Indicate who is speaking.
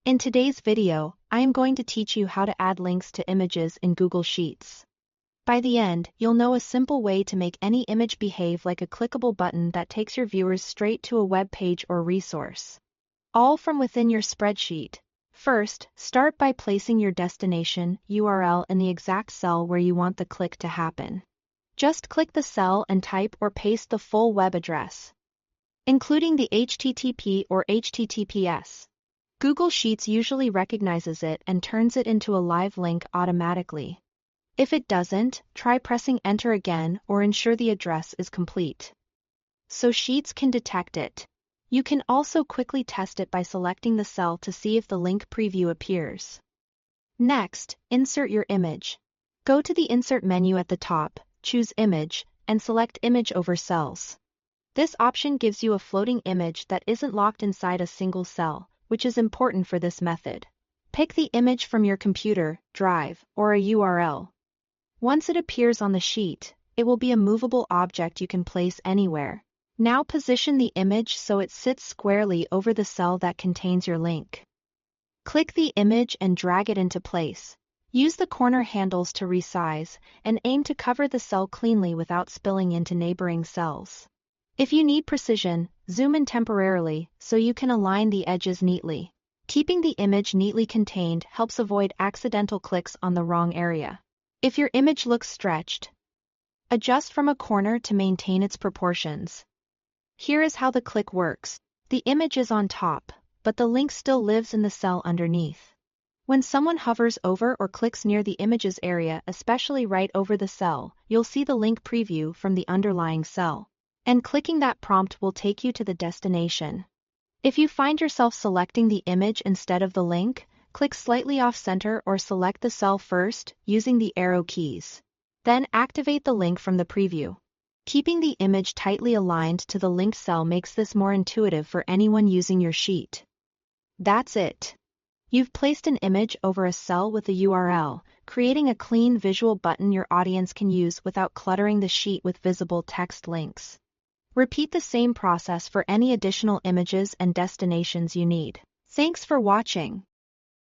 Speaker 1: In today's video, I am going to teach you how to add links to images in Google Sheets. By the end, you'll know a simple way to make any image behave like a clickable button that takes your viewers straight to a web page or resource. All from within your spreadsheet. First, start by placing your destination URL in the exact cell where you want the click to happen. Just click the cell and type or paste the full web address, including the HTTP or HTTPS. Google Sheets usually recognizes it and turns it into a live link automatically. If it doesn't, try pressing enter again or ensure the address is complete, so Sheets can detect it. You can also quickly test it by selecting the cell to see if the link preview appears. Next, insert your image. Go to the Insert menu at the top, choose Image, and select Image over Cells. This option gives you a floating image that isn't locked inside a single cell, which is important for this method. Pick the image from your computer, drive, or a URL. Once it appears on the sheet, it will be a movable object you can place anywhere. Now position the image so it sits squarely over the cell that contains your link. Click the image and drag it into place. Use the corner handles to resize, and aim to cover the cell cleanly without spilling into neighboring cells. If you need precision, zoom in temporarily so you can align the edges neatly. Keeping the image neatly contained helps avoid accidental clicks on the wrong area. If your image looks stretched, adjust from a corner to maintain its proportions. Here is how the click works. The image is on top, but the link still lives in the cell underneath. When someone hovers over or clicks near the image's area, especially right over the cell, you'll see the link preview from the underlying cell, and clicking that prompt will take you to the destination. If you find yourself selecting the image instead of the link, click slightly off-center or select the cell first using the arrow keys. Then activate the link from the preview. Keeping the image tightly aligned to the linked cell makes this more intuitive for anyone using your sheet. That's it. You've placed an image over a cell with a URL, creating a clean visual button your audience can use without cluttering the sheet with visible text links. Repeat the same process for any additional images and destinations you need. Thanks for watching.